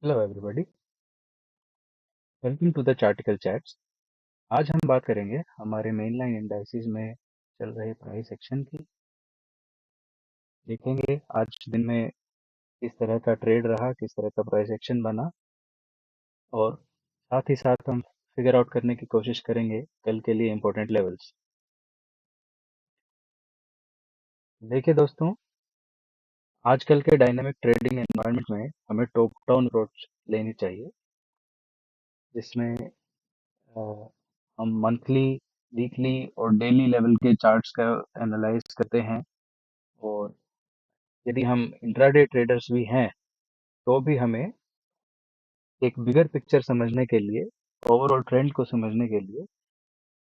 Hello everybody, welcome to the chartical chats. आज हम बात करेंगे हमारे मेन लाइन इंडाइसिस में चल रहे प्राइस एक्शन की। देखेंगे आज दिन में किस तरह का ट्रेड रहा, किस तरह का प्राइस एक्शन बना, और साथ ही साथ हम फिगर आउट करने की कोशिश करेंगे कल के लिए इम्पोर्टेंट लेवल्स। देखिए दोस्तों, आजकल के डायनामिक ट्रेडिंग एनवायरनमेंट में हमें टॉप डाउन अप्रोच लेनी चाहिए, जिसमें अ, हम मंथली, वीकली और डेली लेवल के चार्ट्स का एनालाइज करते हैं। और यदि हम इंट्राडे ट्रेडर्स भी हैं तो भी हमें एक बिगर पिक्चर समझने के लिए, ओवरऑल ट्रेंड को समझने के लिए,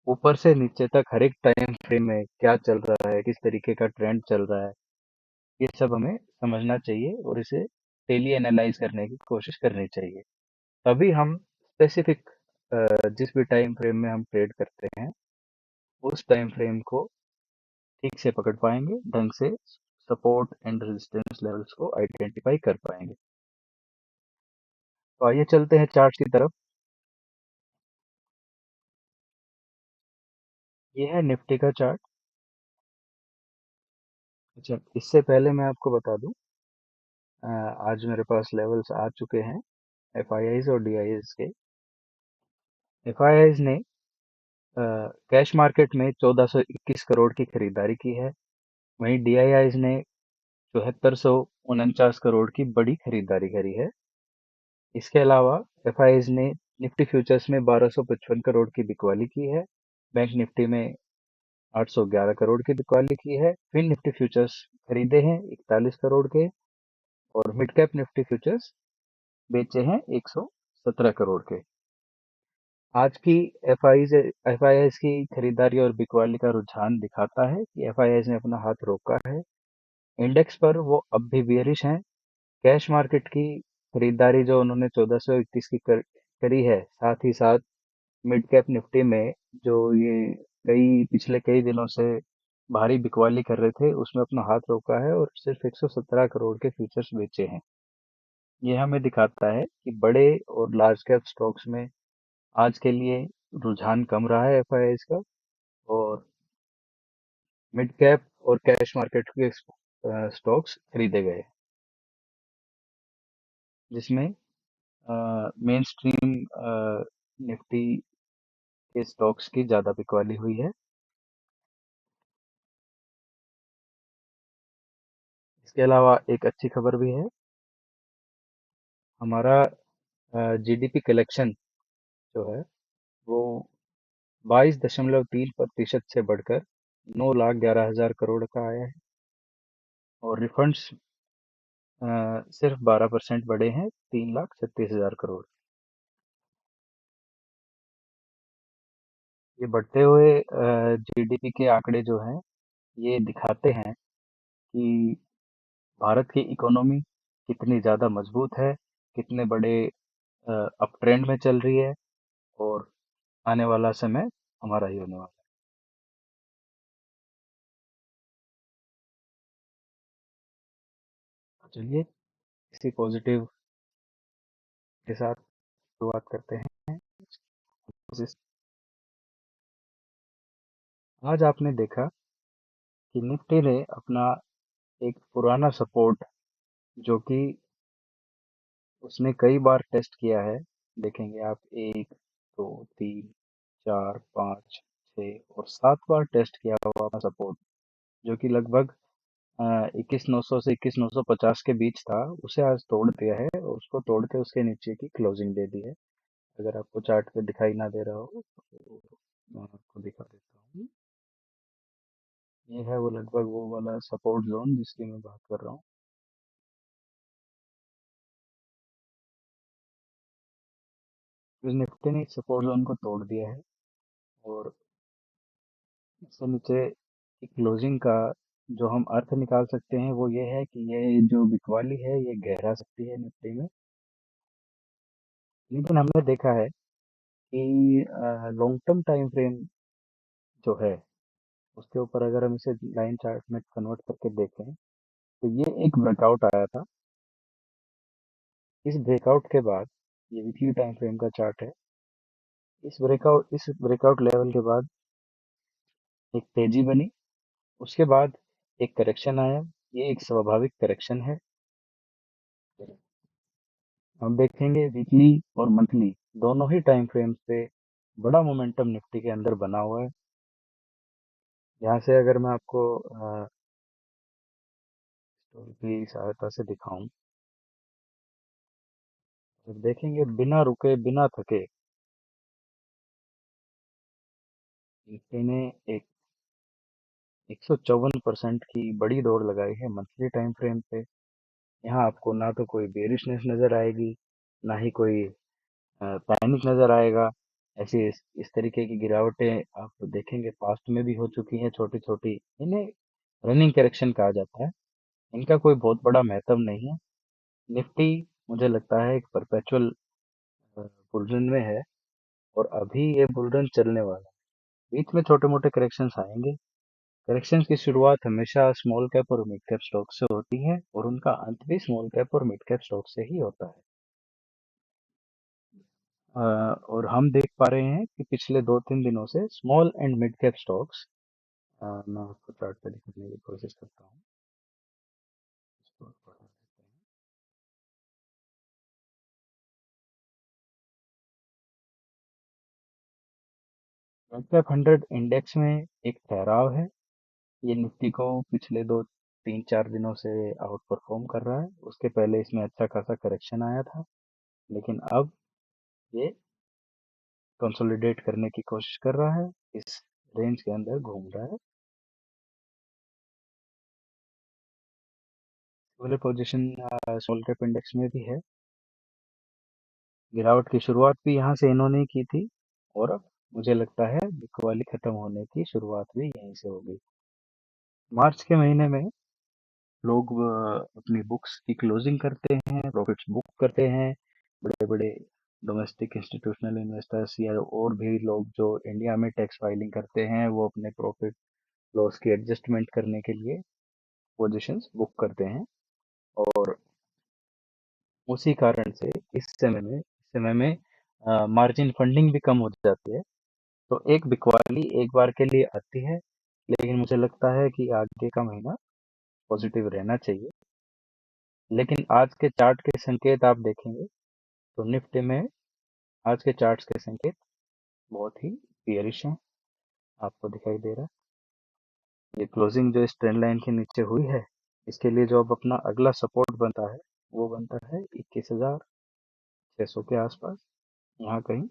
ऊपर से नीचे तक हर एक टाइम फ्रेम में क्या चल रहा है, किस तरीके का ट्रेंड चल रहा है, ये सब हमें समझना चाहिए और इसे डेली एनालाइज करने की कोशिश करनी चाहिए। तभी हम स्पेसिफिक जिस भी टाइम फ्रेम में हम ट्रेड करते हैं उस टाइम फ्रेम को ठीक से पकड़ पाएंगे, ढंग से सपोर्ट एंड रेजिस्टेंस लेवल्स को आइडेंटिफाई कर पाएंगे। तो आइए चलते हैं चार्ट की तरफ। ये है निफ्टी का चार्ट। अच्छा, इससे पहले मैं आपको बता दूं, आज मेरे पास लेवल्स आ चुके हैं एफ आई आईज और डी आई एस के। एफ आई आईज ने कैश मार्केट में 1421 करोड़ की खरीदारी की है। वहीं डी आई आईज ने 7449 करोड़ की बड़ी खरीदारी करी है। इसके अलावा एफ आई आईज ने निफ्टी फ्यूचर्स में 1255 करोड़ की बिकवाली की है। बैंक निफ्टी में 811 करोड़ की बिकवाली की है। फिन निफ्टी फ्यूचर्स खरीदे हैं 41 करोड़ के, और मिड कैप निफ्टी फ्यूचर्स बेचे हैं 117 करोड़ के। आज की एफआईआईज की खरीदारी और बिकवाली का रुझान दिखाता है कि एफआईआईज ने अपना हाथ रोका है। इंडेक्स पर वो अब भी बेयरिश हैं। कैश मार्केट की खरीदारी जो उन्होंने 1421 की करी है, साथ ही साथ मिड कैप निफ्टी में जो ये पिछले कई दिनों से भारी बिकवाली कर रहे थे, उसमें अपना हाथ रोका है और सिर्फ 117 करोड़ के फ्यूचर्स बेचे हैं। ये हमें दिखाता है कि बड़े और लार्ज कैप स्टॉक्स में आज के लिए रुझान कम रहा है एफआईआईज का, और मिड कैप और कैश मार्केट के स्टॉक्स खरीदे गए, जिसमें मेन स्ट्रीम निफ्टी के स्टॉक्स की ज्यादा बिकवाली हुई है। इसके अलावा एक अच्छी खबर भी है। हमारा जीडीपी कलेक्शन जो है वो 22.3% से बढ़कर 9,11,000 करोड़ का आया है, और रिफंड्स सिर्फ 12% बढ़े हैं, 3,36,000 करोड़। ये बढ़ते हुए जीडीपी के आंकड़े जो हैं, ये दिखाते हैं कि भारत की इकोनॉमी कितनी ज़्यादा मजबूत है, कितने बड़े अप ट्रेंड में चल रही है, और आने वाला समय हमारा ही होने वाला है। चलिए, इसी पॉजिटिव के साथ शुरुआत करते हैं। आज आपने देखा कि निफ्टी ने अपना एक पुराना सपोर्ट, जो कि उसने कई बार टेस्ट किया है, देखेंगे आप, 1, 2, 3, 4, 5, 6 और 7 बार टेस्ट किया हुआ अपना सपोर्ट, जो कि लगभग 21,900 से 21,950 के बीच था, उसे आज तोड़ दिया है और उसको तोड़ के उसके नीचे की क्लोजिंग दे दी है। अगर आपको चार्ट पे दिखाई ना दे रहा हो तो मैं आपको दिखा देता हूँ। ये है वो लगभग वो वाला सपोर्ट जोन जिसकी मैं बात कर रहा हूँ। इस निफ्टी ने सपोर्ट जोन को तोड़ दिया है, और इससे नीचे की क्लोजिंग का जो हम अर्थ निकाल सकते हैं वो ये है कि ये जो बिकवाली है ये गहरा सकती है निफ्टी में। लेकिन हमने देखा है कि लॉन्ग टर्म टाइम फ्रेम जो है उसके ऊपर अगर हम इसे लाइन चार्ट में कन्वर्ट करके देखें, तो ये एक ब्रेकआउट आया था इस ब्रेकआउट के बाद ये वीकली टाइम फ्रेम का चार्ट है। इस ब्रेकआउट लेवल के बाद एक तेजी बनी, उसके बाद एक करेक्शन आया। ये एक स्वाभाविक करेक्शन है। हम देखेंगे वीकली और मंथली दोनों ही टाइम फ्रेम्स पे बड़ा मोमेंटम निफ्टी के अंदर बना हुआ है। यहाँ से अगर मैं आपको स्टोरी की सहायता से दिखाऊं, तो देखेंगे बिना रुके बिना थके निफ्टी ने एक 154% की बड़ी दौड़ लगाई है मंथली टाइम फ्रेम पे। यहाँ आपको ना तो कोई बेरिशनेस नजर आएगी, ना ही कोई पैनिक नजर आएगा। ऐसी इस तरीके की गिरावटें आप देखेंगे पास्ट में भी हो चुकी हैं, छोटी छोटी। इन्हें रनिंग करेक्शन कहा जाता है। इनका कोई बहुत बड़ा महत्व नहीं है। निफ्टी मुझे लगता है एक परपेचुअल बुलरन में है, और अभी ये बुलरन चलने वाला है। बीच में छोटे मोटे करेक्शंस आएंगे। करेक्शंस की शुरुआत हमेशा स्मॉल कैप और मिड कैप स्टॉक से होती है, और उनका अंत भी स्मॉल कैप और मिड कैप स्टॉक से ही होता है। और हम देख पा रहे हैं कि पिछले 2-3 दिनों से small and mid cap stocks, मैं आपको चार्ट पे दिखाने की कोशिश करता हूँ। इसको बढ़ा देते हैं। मिड कैप 100 इंडेक्स में एक ठहराव है। ये निफ्टी को पिछले 2-3-4 दिनों से आउट परफॉर्म कर रहा है। उसके पहले इसमें अच्छा खासा करेक्शन आया था, लेकिन अब ये कंसोलिडेट करने की कोशिश कर रहा है, इस रेंज के अंदर घूम रहा है। वाले पोजीशन स्मॉल कैप इंडेक्स में भी है। गिरावट की शुरुआत भी यहाँ से इन्होंने ही की थी, और अब मुझे लगता है बिकवाली खत्म होने की शुरुआत भी यहीं से होगी। मार्च के महीने में लोग अपनी बुक्स की क्लोजिंग करते हैं, प्रॉफिट्स बुक करते हैं। बड़े बड़े डोमेस्टिक इंस्टीट्यूशनल इन्वेस्टर्स या और भी लोग जो इंडिया में टैक्स फाइलिंग करते हैं, वो अपने प्रॉफिट लॉस की एडजस्टमेंट करने के लिए पोजीशंस बुक करते हैं। और उसी कारण से इस समय में मार्जिन फंडिंग भी कम हो जाती है। तो एक बिकवाली एक बार के लिए आती है, लेकिन मुझे लगता है कि आगे का महीना पॉजिटिव रहना चाहिए। लेकिन आज के चार्ट के संकेत आप देखेंगे तो निफ्टी में आज के चार्ट्स के संकेत बहुत ही बियरिश हैं। आपको दिखाई दे रहा है ये क्लोजिंग जो इस ट्रेंड लाइन के नीचे हुई है, इसके लिए जो अब अपना अगला सपोर्ट बनता है, वो बनता है 21,600 के आसपास। यहाँ कहीं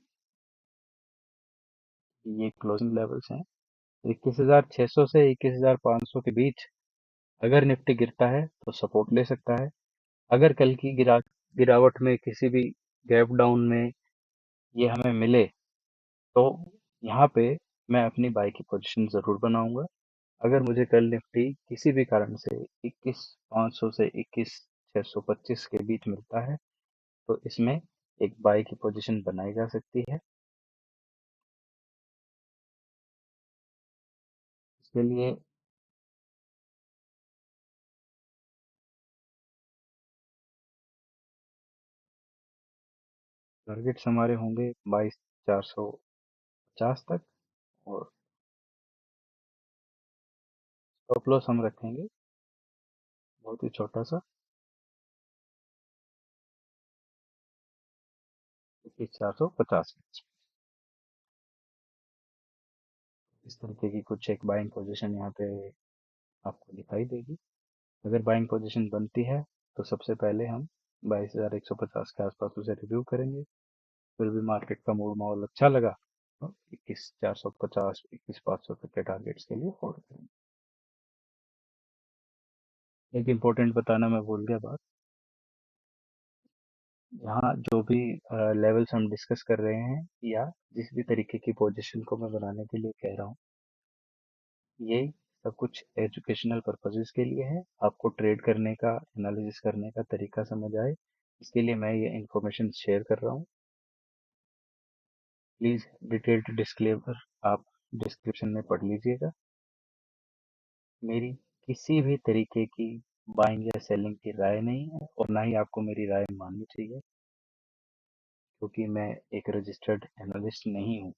ये क्लोजिंग लेवल्स हैं। 21,600 से 21,500 के बीच अगर निफ्टी गिरता है तो सपोर्ट ले सकता है। अगर कल की गिरावट में किसी भी गैप डाउन में ये हमें मिले, तो यहाँ पे मैं अपनी बाई की पोजीशन जरूर बनाऊंगा। अगर मुझे कल निफ्टी किसी भी कारण से 21,500 से 21,625 के बीच मिलता है, तो इसमें एक बाई की पोजीशन बनाई जा सकती है। इसके लिए टारगेट्स हमारे होंगे 22,450 तक, और स्टॉप लॉस हम रखेंगे बहुत ही छोटा सा, 21,450। इस तरीके की कुछ एक बाइंग पोजीशन यहाँ पे आपको दिखाई देगी। अगर बाइंग पोजीशन बनती है, तो सबसे पहले हम 22,150 के आसपास उसे रिव्यू करेंगे। फिर भी मार्केट का मूड माहौल अच्छा लगा तो 21,450 21,500 तक के टारगेट्स के लिए होल्ड करेंगे। एक इम्पोर्टेंट बताना मैं भूल गया बात। यहाँ जो भी लेवल्स हम डिस्कस कर रहे हैं, या जिस भी तरीके की पोजीशन को मैं बनाने के लिए कह रहा हूँ, ये सब कुछ एजुकेशनल पर्पसेस के लिए है। आपको ट्रेड करने का, एनालिसिस करने का तरीका समझ आए, इसके लिए मैं ये इन्फॉर्मेशन शेयर कर रहा हूँ। प्लीज डिटेल्ड डिस्क्लेमर आप डिस्क्रिप्शन में पढ़ लीजिएगा। मेरी किसी भी तरीके की बाइंग या सेलिंग की राय नहीं है और ना ही आपको मेरी राय माननी चाहिए, क्योंकि मैं एक रजिस्टर्ड एनालिस्ट नहीं हूँ।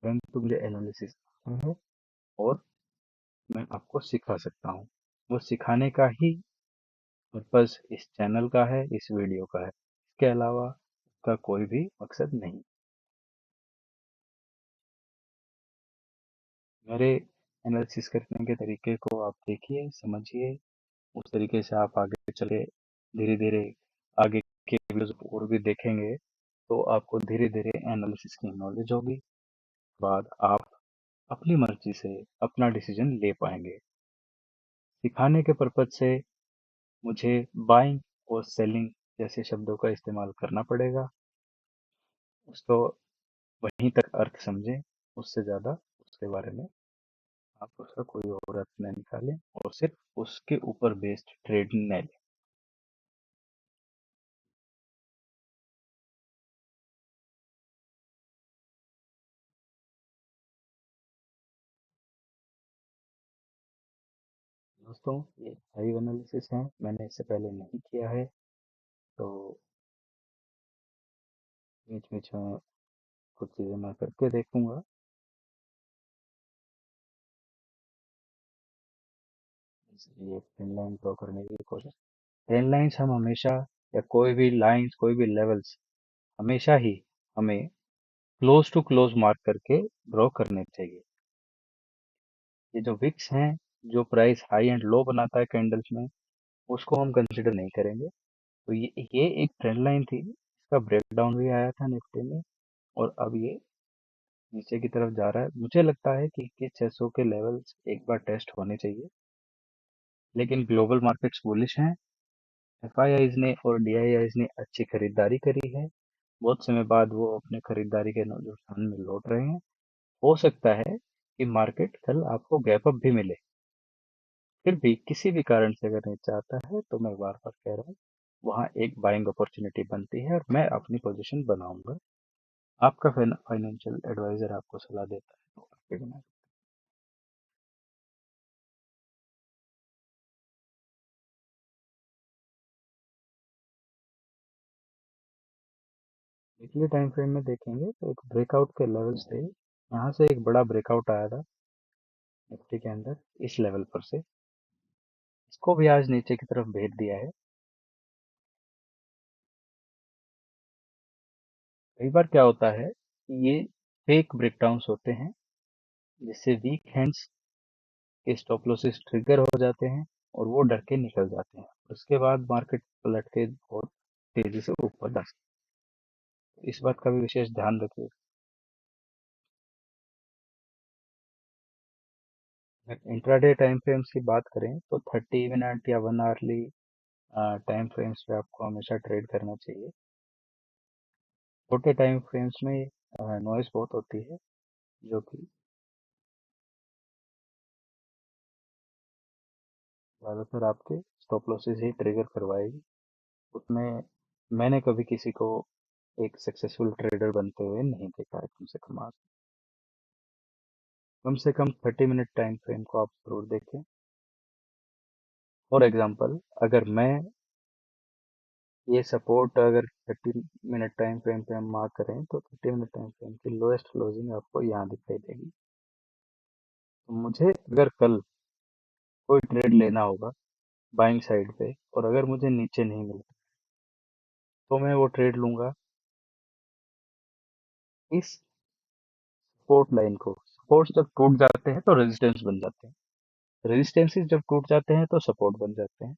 परंतु मुझे एनालिसिस आता है और मैं आपको सिखा सकता हूँ। वो सिखाने का ही पर्पस इस चैनल का है, इस वीडियो का है। इसके अलावा का कोई भी मकसद नहीं। मेरे एनालिसिस करने के तरीके को आप देखिए, समझिए, उस तरीके से आप आगे चले, धीरे धीरे आगे के वीडियोस और भी देखेंगे तो आपको धीरे धीरे एनालिसिस की नॉलेज होगी। बाद आप अपनी मर्जी से अपना डिसीजन ले पाएंगे। सिखाने के पर्पज से मुझे बाइंग और सेलिंग जैसे शब्दों का इस्तेमाल करना पड़ेगा। उसको वहीं तक अर्थ समझें, उससे ज़्यादा उसके बारे में आप उसका कोई और अर्थ न निकालें और सिर्फ उसके ऊपर बेस्ड ट्रेड न लें। दोस्तों, ये लाइव एनालिसिस है, मैंने इससे पहले नहीं किया है, तो बीच बीच में कुछ चीज़ें मैं करके देखूंगा। इसलिए ट्रेंड लाइन ड्रॉ करने की कोशिश। ट्रेंड लाइंस हम हमेशा, या कोई भी लाइंस, कोई भी लेवल्स, हमेशा ही हमें क्लोज टू क्लोज मार्क करके ड्रॉ करने चाहिए। ये जो विक्स हैं, जो प्राइस हाई एंड लो बनाता है कैंडल्स में, उसको हम कंसिडर नहीं करेंगे। तो ये एक ट्रेंड लाइन थी, इसका ब्रेकडाउन भी आया था निफ्टी में, और अब ये नीचे की तरफ जा रहा है। मुझे लगता है कि 21,600 के लेवल्स एक बार टेस्ट होने चाहिए, लेकिन ग्लोबल मार्केट्स बुलिश हैं। एफआईआईज ने और डीआईआईज ने अच्छी खरीदारी करी है। बहुत समय बाद वो अपने खरीदारी के नुकसान में लौट रहे हैं। हो सकता है कि मार्केट कल आपको गैप अप भी मिले। फिर भी किसी भी कारण से अगर नीचे आता है तो मैं बार बार कह रहा हूँ, वहाँ एक बाइंग अपॉर्चुनिटी बनती है और मैं अपनी पोजीशन बनाऊंगा। आपका फाइनेंशियल एडवाइजर आपको सलाह देता है तो आप भी बनाएं। वीकली टाइम फ्रेम में देखेंगे तो एक ब्रेकआउट के लेवल्स थे, यहाँ से एक बड़ा ब्रेकआउट आया था निफ्टी के अंदर इस लेवल पर से। इसको भी आज नीचे की तरफ भेज दिया है। कई बार क्या होता है कि ये फेक ब्रेकडाउन्स होते हैं, जिससे वीक हैंड्स के स्टॉप लॉसेस ट्रिगर हो जाते हैं और वो डर के निकल जाते हैं। उसके बाद मार्केट पलट के बहुत तेजी से ऊपर जा सकती है। इस बात का भी विशेष ध्यान रखिए। इंट्राडे टाइम फ्रेम्स की बात करें तो 30 मिनट या 1 आवरली टाइम फ्रेम्स पे आपको हमेशा ट्रेड करना चाहिए। छोटे टाइम फ्रेम्स में नॉइस बहुत होती है, जो कि ज़्यादातर आपके स्टॉप लॉसेस ही ट्रिगर करवाएगी। उसमें मैंने कभी किसी को एक सक्सेसफुल ट्रेडर बनते हुए नहीं देखा है। कम से कम 30 मिनट टाइम फ्रेम को आप जरूर देखें। फॉर एग्जांपल, अगर मैं ये सपोर्ट अगर 30 मिनट टाइम फ्रेम पे हम मार्क करें तो 30 मिनट टाइम फ्रेम की लोएस्ट क्लोजिंग आपको यहाँ दिखाई देगी। तो मुझे अगर कल कोई ट्रेड लेना होगा बाइंग साइड पे और अगर मुझे नीचे नहीं मिलता तो मैं वो ट्रेड लूंगा इस सपोर्ट लाइन को। सपोर्ट जब टूट जाते हैं तो रेजिस्टेंस बन जाते हैं, रेजिस्टेंसेस जब टूट जाते हैं तो सपोर्ट बन जाते हैं।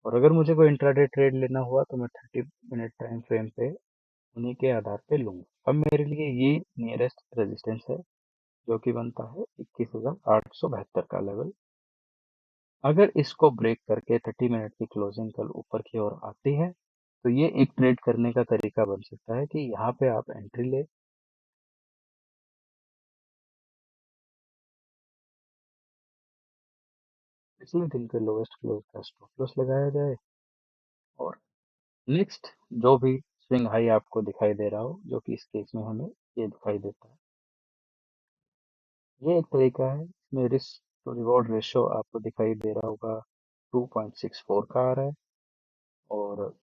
और अगर मुझे कोई इंट्राडे ट्रेड लेना हुआ तो मैं 30 मिनट टाइम फ्रेम पे उन्हीं के आधार पे लूंगा। अब मेरे लिए ये नियरेस्ट रेजिस्टेंस है, जो कि बनता है 21,872 का लेवल। अगर इसको ब्रेक करके 30 मिनट की क्लोजिंग कल ऊपर की ओर आती है तो ये एक ट्रेड करने का तरीका बन सकता है कि यहाँ पे आप एंट्री ले, पिछले दिन के लोएस्ट क्लोज का स्टॉप लॉस लगाया जाए, और नेक्स्ट जो भी स्विंग हाई आपको दिखाई दे रहा हो, जो कि इस केस में हमें ये दिखाई देता है, ये एक तरीका है। इसमें रिस्क तो रिवॉर्ड रेशियो आपको दिखाई दे रहा होगा 2.64 का आ रहा है। और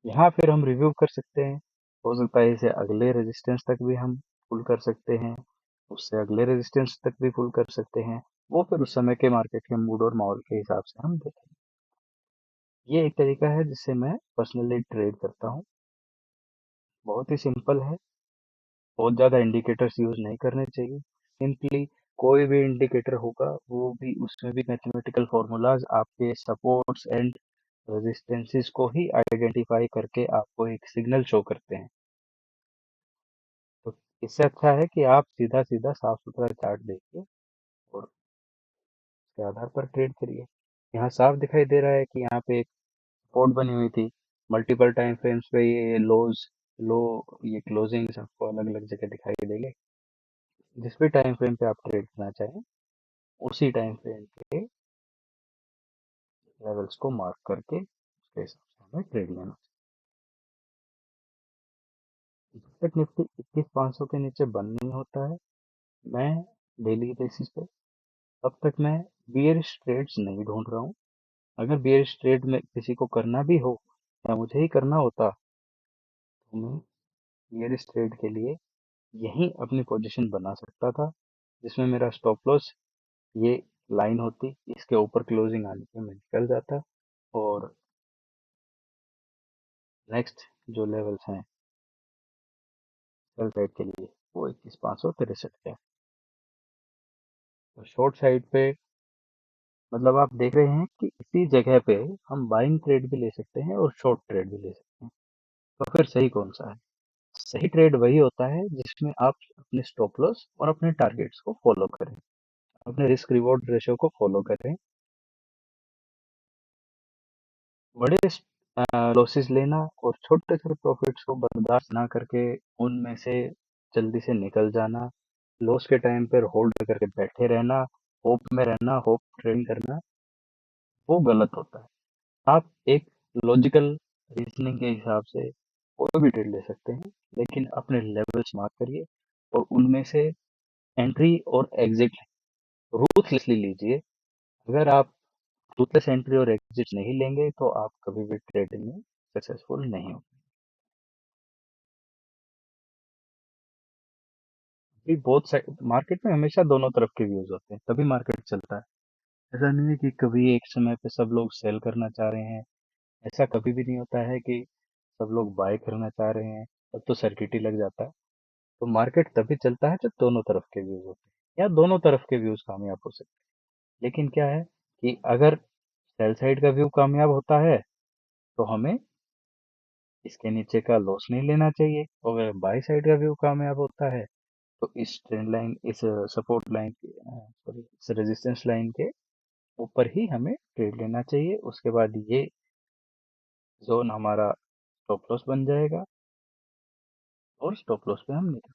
यहाँ फिर हम रिव्यू कर सकते हैं। हो सकता है इसे अगले रेजिस्टेंस तक भी हम पुल कर सकते हैं, उससे अगले रेजिस्टेंस तक भी पुल कर सकते हैं। वो फिर उस समय के मार्केट के मूड और माहौल के हिसाब से हम देखेंगे। ये एक तरीका है जिससे मैं पर्सनली ट्रेड करता हूँ। बहुत ही सिंपल है। बहुत ज़्यादा इंडिकेटर्स यूज नहीं करने चाहिए। सिंपली कोई भी इंडिकेटर होगा, वो भी उसमें भी मैथमेटिकल फॉर्मूलाज आपके सपोर्ट्स एंड रेजिस्टेंसेस को ही आइडेंटिफाई करके आपको एक सिग्नल शो करते हैं। तो इससे अच्छा है कि आप सीधा सीधा साफ सुथरा चार्ट देखिए और उसके आधार पर ट्रेड करिए। यहाँ साफ दिखाई दे रहा है कि यहाँ पे एक सपोर्ट बनी हुई थी। मल्टीपल टाइम फ्रेम्स पे ये लोज लो ये क्लोजिंग्स आपको अलग अलग जगह दिखाई देंगे। जिस भी टाइम फ्रेम पे आप ट्रेड करना चाहें, उसी टाइम फ्रेम के लेवल्स को मार्क करके उसके हिसाब से हमें ट्रेड लेना चाहिए। जब तक निफ्टी 21,500 के नीचे बंद नहीं होता है, मैं डेली बेसिस पे, तब तक मैं बियरिश ट्रेड्स नहीं ढूंढ रहा हूँ। अगर बियरिश ट्रेड में किसी को करना भी हो या मुझे ही करना होता, तो मैं बियरिश ट्रेड के लिए यही अपनी पोजीशन बना सकता था, जिसमें मेरा स्टॉप लॉस ये लाइन होती, इसके ऊपर क्लोजिंग आने पे मैं निकल जाता। और नेक्स्ट जो लेवल्स हैं सेल साइड के लिए, वो 21,563 का है। तो शॉर्ट साइड पे मतलब आप देख रहे हैं कि इसी जगह पे हम बाइंग ट्रेड भी ले सकते हैं और शॉर्ट ट्रेड भी ले सकते हैं। तो फिर सही कौन सा है? सही ट्रेड वही होता है जिसमें आप अपने स्टॉप लॉस और अपने टारगेट्स को फॉलो करें, अपने रिस्क रिवॉर्ड रेशियो को फॉलो करें। बड़े लॉसेस लेना और छोटे छोटे प्रॉफिट्स को बर्दाश्त ना करके उनमें से जल्दी से निकल जाना, लॉस के टाइम पर होल्ड करके बैठे रहना, होप में रहना, होप ट्रेडिंग करना, वो गलत होता है। आप एक लॉजिकल रीजनिंग के हिसाब से कोई भी ट्रेड ले सकते हैं, लेकिन अपने लेवल्स मार्क करिए और उनमें से एंट्री और एग्जिट रूथलेसली लीजिए। अगर आप रूथलेस एंट्री और एग्जिट नहीं लेंगे तो आप कभी भी ट्रेडिंग में सक्सेसफुल नहीं हो। भी बहुत साइड मार्केट में हमेशा दोनों तरफ के व्यूज होते हैं, तभी मार्केट चलता है। ऐसा नहीं है कि कभी एक समय पे सब लोग सेल करना चाह रहे हैं। ऐसा कभी भी नहीं होता है कि सब लोग बाय करना चाह रहे हैं, तब तो सर्किट ही लग जाता है। तो मार्केट तभी चलता है जब दोनों तरफ के व्यूज होते हैं या दोनों तरफ के व्यूज कामयाब हो सकते हैं। लेकिन क्या है कि अगर सेल साइड का व्यू कामयाब होता है तो हमें इसके नीचे का लॉस नहीं लेना चाहिए, और अगर बाय साइड का व्यू कामयाब होता है तो इस ट्रेंड लाइन, इस सपोर्ट लाइन के, सॉरी, इस रेजिस्टेंस लाइन के ऊपर ही हमें ट्रेड लेना चाहिए। उसके बाद ये जोन हमारा स्टॉप लॉस बन जाएगा और स्टॉप लॉस पे हम निकल।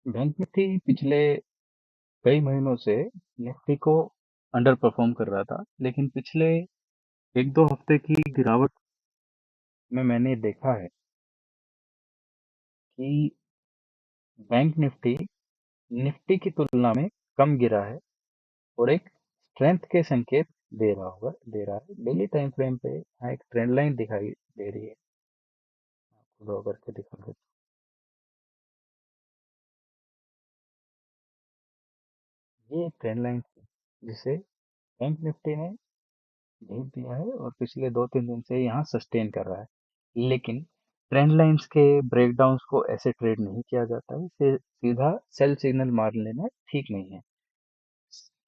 बैंक निफ्टी पिछले कई महीनों से निफ्टी को अंडर परफॉर्म कर रहा था, लेकिन पिछले एक दो हफ्ते की गिरावट में मैंने देखा है कि बैंक निफ्टी निफ्टी की तुलना में कम गिरा है और एक स्ट्रेंथ के संकेत दे रहा है। डेली टाइम फ्रेम पे यहाँ एक ट्रेंड लाइन दिखाई दे रही है, ड्रॉ करके दिखा देता हूँ। ये एक ट्रेंड लाइन थी जिसे बैंक निफ्टी ने भेज दिया है और पिछले 2-3 दिन से यहाँ सस्टेन कर रहा है। लेकिन ट्रेंड लाइंस के ब्रेकडाउन्स को ऐसे ट्रेड नहीं किया जाता है, इसे सीधा सेल सिग्नल मार लेना ठीक नहीं है।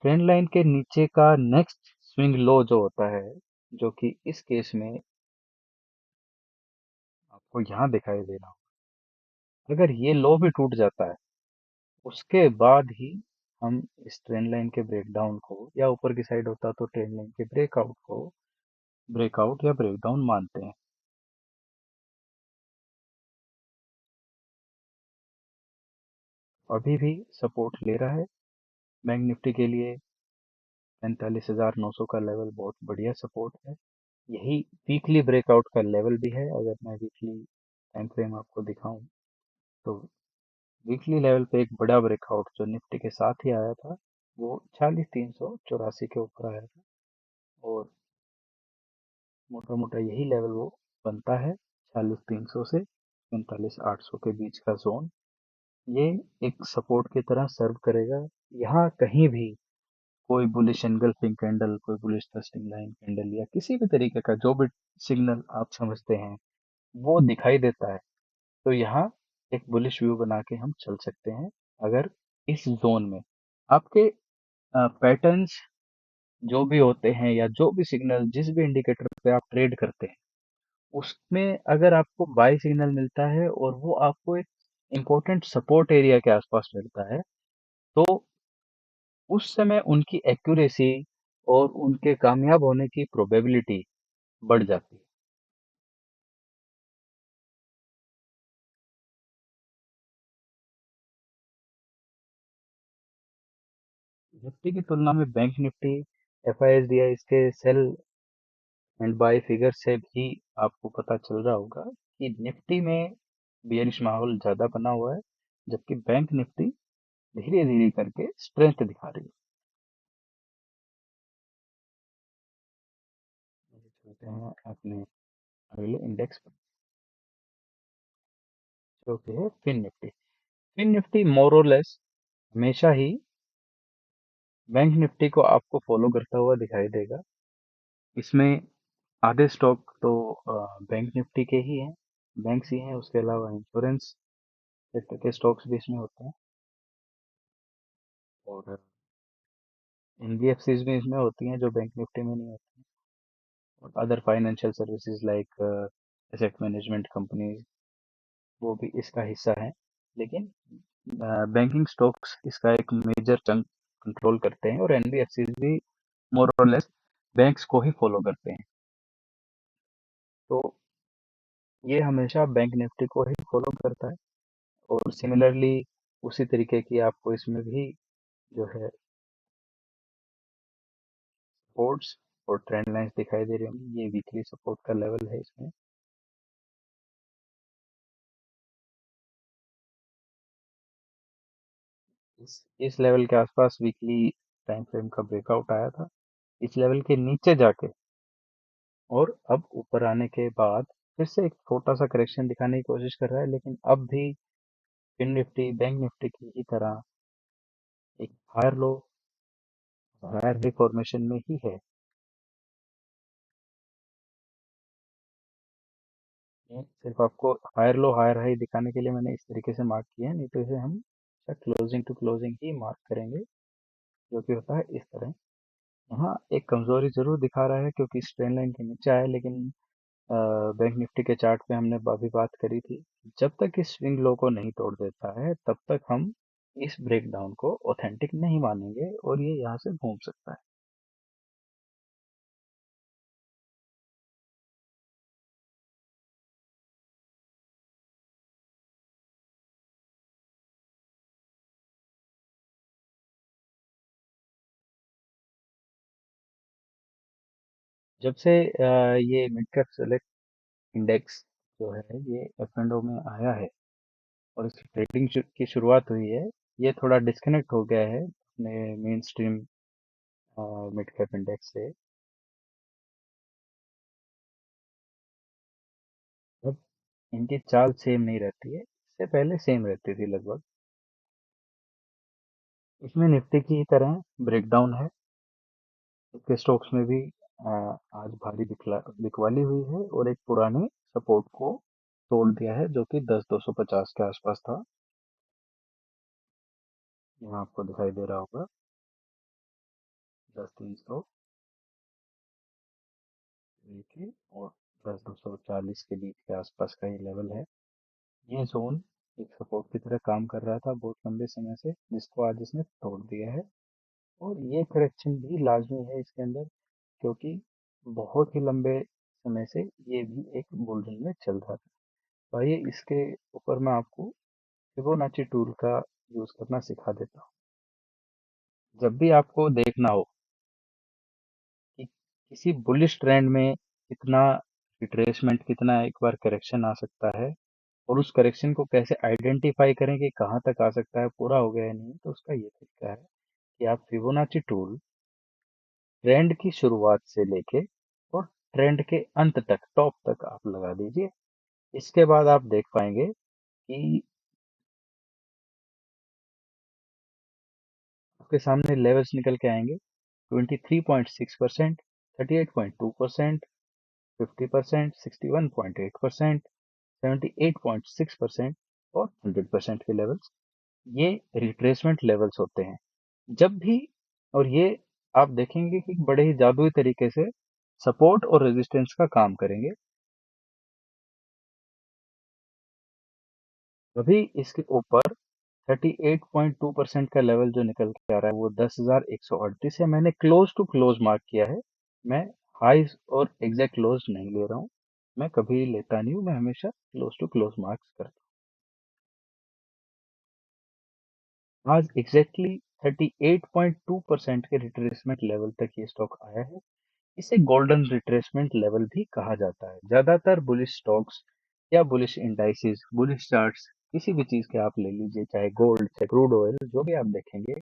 ट्रेंड लाइन के नीचे का नेक्स्ट स्विंग लो जो होता है, जो कि इस केस में आपको यहाँ दिखाई दे रहा हो, अगर ये लो भी टूट जाता है, उसके बाद ही हम इस ट्रेंड लाइन के ब्रेकडाउन को, या ऊपर की साइड होता तो ट्रेंड लाइन के ब्रेकआउट को ब्रेकआउट या ब्रेकडाउन मानते हैं। अभी भी सपोर्ट ले रहा है। बैंक निफ्टी के लिए 45,900 का लेवल बहुत बढ़िया सपोर्ट है। यही वीकली ब्रेकआउट का लेवल भी है। अगर मैं वीकली टाइम फ्रेम आपको दिखाऊं तो वीकली लेवल पे एक बड़ा ब्रेकआउट जो निफ्टी के साथ ही आया था वो 46,384 के ऊपर आया था। और मोटा मोटा यही लेवल वो बनता है, 46,300 से 45,800 के बीच का जोन। ये एक सपोर्ट की तरह सर्व करेगा। यहाँ कहीं भी कोई बुलिश एंगल्फिंग कैंडल, कोई बुलिश थ्रस्टिंग लाइन कैंडल या किसी भी तरीके का जो भी सिग्नल आप समझते हैं वो दिखाई देता है तो यहाँ एक बुलिश व्यू बना के हम चल सकते हैं। अगर इस जोन में आपके पैटर्न्स जो भी होते हैं या जो भी सिग्नल जिस भी इंडिकेटर पे आप ट्रेड करते हैं उसमें अगर आपको बाय सिग्नल मिलता है और वो आपको एक इम्पोर्टेंट सपोर्ट एरिया के आसपास मिलता है तो उस समय उनकी एक्यूरेसी और उनके कामयाब होने की प्रोबेबिलिटी बढ़ जाती है। निफ्टी की तुलना में बैंक निफ्टी एफआईएसडीआई इसके सेल एंड बाय फिगर से भी आपको पता चल रहा होगा कि निफ्टी में बियरिश माहौल ज्यादा बना हुआ है जबकि बैंक निफ्टी धीरे धीरे करके स्ट्रेंथ दिखा रही है। चलते हैं अपने अगले इंडेक्स पर जो कि है फिन निफ्टी। फिन निफ्टी मोर और लेस हमेशा ही बैंक निफ्टी को आपको फॉलो करता हुआ दिखाई देगा। इसमें आधे स्टॉक तो बैंक निफ्टी के ही हैं, बैंक्स ही हैं। उसके अलावा इंश्योरेंस सेक्टर के स्टॉक्स भी इसमें होते हैं और एनबीएफसीज भी इसमें होती हैं जो बैंक निफ्टी में नहीं होती। और other financial services like asset management companies वो भी इसका हिस्सा है। लेकिन बैंकिंग स्टॉक्स इसका एक मेजर चंक कंट्रोल करते हैं और एनबीएफसीज भी मोर और लेस बैंक्स को ही फॉलो करते हैं। तो ये हमेशा बैंक निफ्टी को ही फॉलो करता है। और सिमिलरली उसी तरीके की आपको इसमें भी जो है सपोर्ट्स और ट्रेंड लाइंस दिखाई दे रही होंगी। ये वीकली सपोर्ट का लेवल है इसमें। इस लेवल के आसपास वीकली टाइम फ्रेम का ब्रेकआउट आया था। इस लेवल के नीचे जाके और अब ऊपर आने के बाद फिर से एक छोटा सा करेक्शन दिखाने की कोशिश कर रहा है लेकिन अब भी फिन निफ्टी बैंक निफ्टी की ही तरह एक higher low higher high formation में ही है। ये सिर्फ आपको हायर लो हायर हाई दिखाने के लिए मैंने इस तरीके से मार्क किया है, नहीं तो इसे हम क्लोजिंग टू क्लोजिंग ही मार्क करेंगे जो कि होता है इस तरह। यहाँ एक कमजोरी जरूर दिखा रहा है क्योंकि इस ट्रेंड लाइन के नीचे आया लेकिन बैंक निफ्टी के चार्ट पे हमने अभी बात करी थी जब तक इस स्विंग लो को नहीं तोड़ देता है तब तक हम इस ब्रेकडाउन को ऑथेंटिक नहीं मानेंगे और ये यहाँ से घूम सकता है। जब से ये मिड कैप सेलेक्ट इंडेक्स जो है ये एफ एंड ओ में आया है और इसकी ट्रेडिंग की शुरुआत हुई है, ये थोड़ा डिस्कनेक्ट हो गया है अपने main stream mid cap index से। अब इनकी चाल सेम नहीं रहती है, इससे पहले सेम रहती थी लगभग। इसमें निफ्टी की तरह ब्रेकडाउन है। इसके स्टॉक्स में भी आज भारी बिकवाली हुई है और एक पुराने सपोर्ट को तोड़ दिया है जो कि 10,250 के आसपास था। यहाँ आपको दिखाई दे रहा होगा 10,300 के और 10,240 के बीच के आसपास का ये लेवल है। ये जोन एक सपोर्ट की तरह काम कर रहा था बहुत लंबे समय से जिसको आज इसने तोड़ दिया है। और ये करेक्शन भी लाजमी है इसके अंदर क्योंकि बहुत ही लंबे समय से ये भी एक बुल रन में चल रहा था। तो आइए इसके ऊपर मैं आपको फिबोनाची टूल का यूज करना सिखा देता हूँ। जब भी आपको देखना हो कि किसी बुलिश ट्रेंड में कितना रिट्रेसमेंट, कितना एक बार करेक्शन आ सकता है, और उस करेक्शन को कैसे आइडेंटिफाई करें कि कहाँ तक आ सकता है, पूरा हो गया है नहीं, तो उसका ये तरीका है कि आप फिबोनाची टूल ट्रेंड की शुरुआत से लेके और ट्रेंड के अंत तक, टॉप तक आप लगा दीजिए। इसके बाद आप देख पाएंगे कि आपके सामने लेवल्स निकल के आएंगे। 23.6%, 38.2%, 50%, 61.8%, 78.6% और 100% के लेवल्स, ये रिट्रेसमेंट लेवल्स होते हैं। जब भी, और ये आप देखेंगे कि बड़े ही जादुई तरीके से सपोर्ट और रेजिस्टेंस का काम करेंगे। अभी इसके ऊपर 38.2% का लेवल जो निकल के आ रहा है वो 10,138 है। मैंने क्लोज टू क्लोज मार्क किया है। मैं हाई और एग्जैक्ट क्लोज नहीं ले रहा हूँ, मैं कभी लेता नहीं हूँ, मैं हमेशा क्लोज टू क्लोज मार्क्स करता हूँ। आज एग्जैक्टली 38.2% के रिट्रेसमेंट लेवल तक ये स्टॉक आया है। इसे गोल्डन रिट्रेसमेंट लेवल भी कहा जाता है। ज्यादातर बुलिश स्टॉक्स या बुलिश इंडाइसेस, बुलिश चार्ट्स, किसी भी चीज के आप ले लीजिए, चाहे गोल्ड, चाहे क्रूड ऑयल, जो भी आप देखेंगे,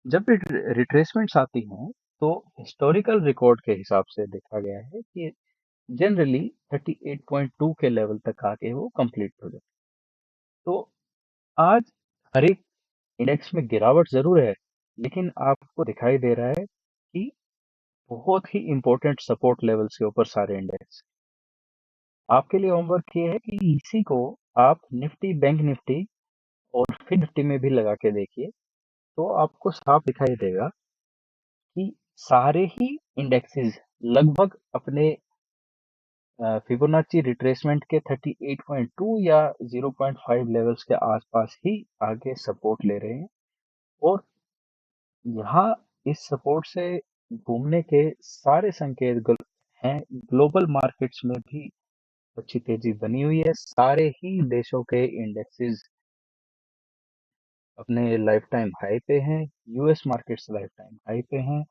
जब भी रिट्रेसमेंट्स आती हैं तो हिस्टोरिकल रिकॉर्ड के हिसाब से देखा गया है कि जनरली 38.2 के लेवल तक आके वो कंप्लीट हो जाता है। तो आज हर एक इंडेक्स में गिरावट जरूर है, लेकिन आपको दिखाई दे रहा है कि बहुत ही इंपॉर्टेंट सपोर्ट लेवल्स के ऊपर सारे इंडेक्स। आपके लिए होमवर्क ये है कि इसी को आप निफ्टी, बैंक निफ्टी और फिर निफ्टी में भी लगा के देखिए, तो आपको साफ दिखाई देगा कि सारे ही इंडेक्सेस लगभग अपने फिबोनाची रिट्रेसमेंट के 38.2 या 0.5 लेवल्स के आसपास ही आगे सपोर्ट ले रहे हैं। और यहाँ इस सपोर्ट से घूमने के सारे संकेत हैं। ग्लोबल मार्केट्स में भी अच्छी तेजी बनी हुई है। सारे ही देशों के इंडेक्सेस अपने लाइफ टाइम हाई पे हैं। US markets life time high पे हैं,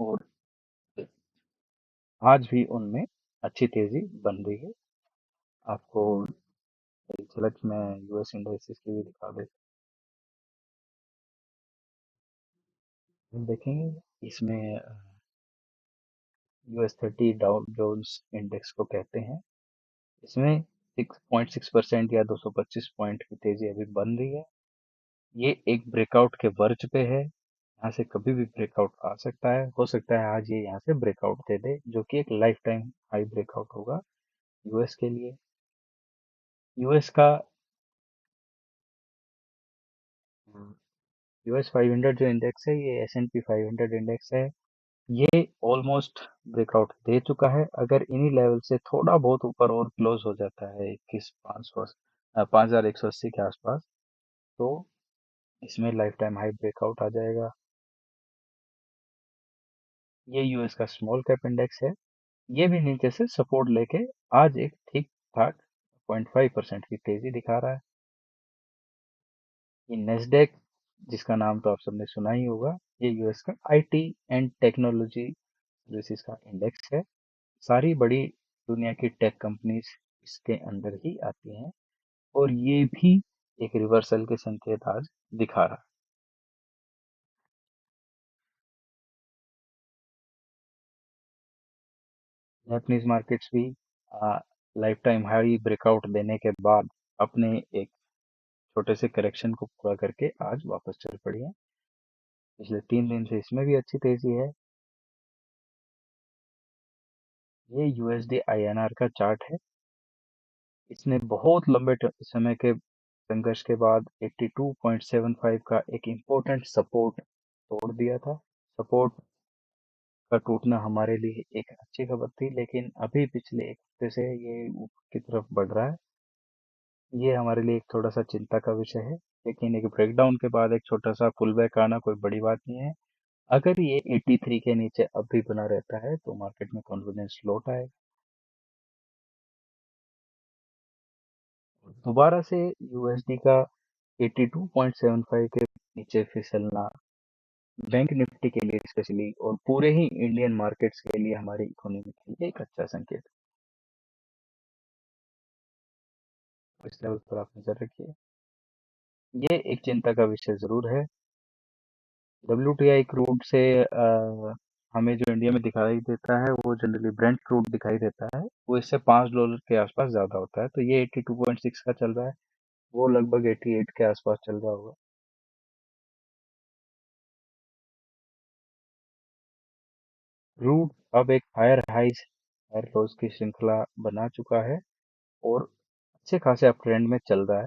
और आज भी उनमें अच्छी तेजी बन रही है। आपको एक झलक में यूएस इंडेक्सेस की भी दिखा देता हूँ। देखेंगे इसमें US 30 डाउ जोन्स इंडेक्स को कहते हैं। इसमें 6.6% या 225 पॉइंट की तेजी अभी बन रही है। ये एक ब्रेकआउट के वर्ज पे है। यहाँ से कभी भी ब्रेकआउट आ सकता है। हो सकता है आज ये यहाँ से ब्रेकआउट दे दे, जो कि एक लाइफ टाइम हाई ब्रेकआउट होगा यूएस के लिए। यूएस का US 500 जो इंडेक्स है, ये S&P 500 इंडेक्स है। ये ऑलमोस्ट ब्रेकआउट दे चुका है। अगर इन्हीं लेवल से थोड़ा बहुत ऊपर और क्लोज हो जाता है 21,500, 5,180 के आसपास, तो इसमें लाइफ टाइम हाई ब्रेकआउट आ जाएगा। ये यूएस का स्मॉल कैप इंडेक्स है। ये भी नीचे से सपोर्ट लेके आज एक ठीक ठाक 0.5% की तेजी दिखा रहा है। ये नेस्डेक, जिसका नाम तो आप सबने सुना ही होगा, ये यूएस का आईटी एंड टेक्नोलॉजी सर्विसेज का इंडेक्स है। सारी बड़ी दुनिया की टेक कंपनीज इसके अंदर ही आती हैं, और ये भी एक रिवर्सल के संकेत आज दिखा रहा है। जापानीज मार्केट्स भी लाइफ टाइम हाई ब्रेकआउट देने के बाद अपने एक छोटे से करेक्शन को पूरा करके आज वापस चल पड़ी है। पिछले 3 दिन से इसमें भी अच्छी तेजी है। ये यूएसडी आईएनआर का चार्ट है। इसने बहुत लंबे समय के संघर्ष के बाद 82.75 का एक इम्पोर्टेंट सपोर्ट तोड़ दिया था। सपोर्ट का टूटना हमारे लिए एक अच्छी खबर थी, लेकिन अभी पिछले एक हफ्ते से ये ऊपर की तरफ बढ़ रहा है। ये हमारे लिए एक थोड़ा सा चिंता का विषय है, लेकिन एक ब्रेकडाउन के बाद एक छोटा सा पुल बैक आना कोई बड़ी बात नहीं है। अगर ये 83 के नीचे अब भी बना रहता है तो मार्केट में कॉन्फिडेंस लौट आएगा। दोबारा से यूएसडी का 82.75 के नीचे फिसलना बैंक निफ्टी के लिए स्पेशली और पूरे ही इंडियन मार्केट्स के लिए, हमारी इकोनॉमी के लिए एक अच्छा संकेत है। इस लेवल पर आप नजर रखिए। ये एक चिंता का विषय जरूर है। WTI क्रूड से हमें जो इंडिया में दिखाई देता है वो जनरली ब्रेंट क्रूड दिखाई देता है, वो इससे $5 के आसपास ज्यादा होता है। तो ये 82.6 का चल रहा है, वो लगभग 88 के आसपास चल रहा होगा। क्रूड अब एक हायर हाइज हायर लोज की श्रृंखला बना चुका है और अच्छे खासे अप ट्रेंड में चल रहा है।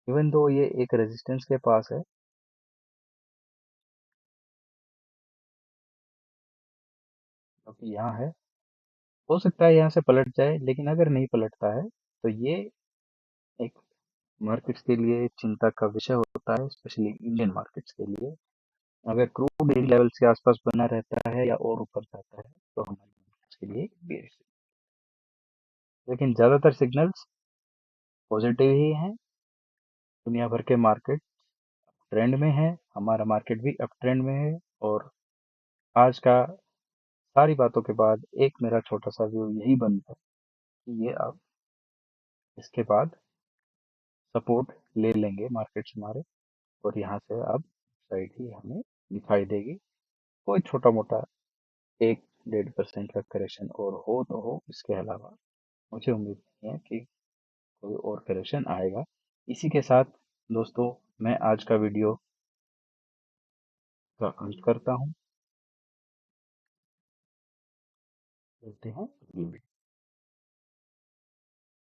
इवन दो ये एक रेजिस्टेंस के पास है, जो कि यहाँ है। हो सकता है यहाँ से पलट जाए, लेकिन अगर नहीं पलटता है तो ये एक मार्केट्स के लिए चिंता का विषय होता है, स्पेशली इंडियन मार्केट्स के लिए। अगर क्रूड एडी लेवल्स के आसपास बना रहता है या और ऊपर जाता है तो हमारे मार्केट्स के लिए बेरिश। लेकिन ज्यादातर सिग्नल्स पॉजिटिव ही हैं। दुनिया भर के मार्केट ट्रेंड में है, हमारा मार्केट भी अप ट्रेंड में है। और आज का सारी बातों के बाद एक मेरा छोटा सा व्यू यही बनता है कि ये अब इसके बाद सपोर्ट ले लेंगे मार्केट्स हमारे, और यहाँ से अब साइड ही हमें दिखाई देगी। कोई छोटा मोटा 1-1.5% का करेक्शन और हो तो हो, इसके अलावा मुझे उम्मीद नहीं है कि कोई और करेक्शन आएगा। इसी के साथ दोस्तों, मैं आज का वीडियो का अंत करता हूँ। मिलते हैं अगली वीडियो।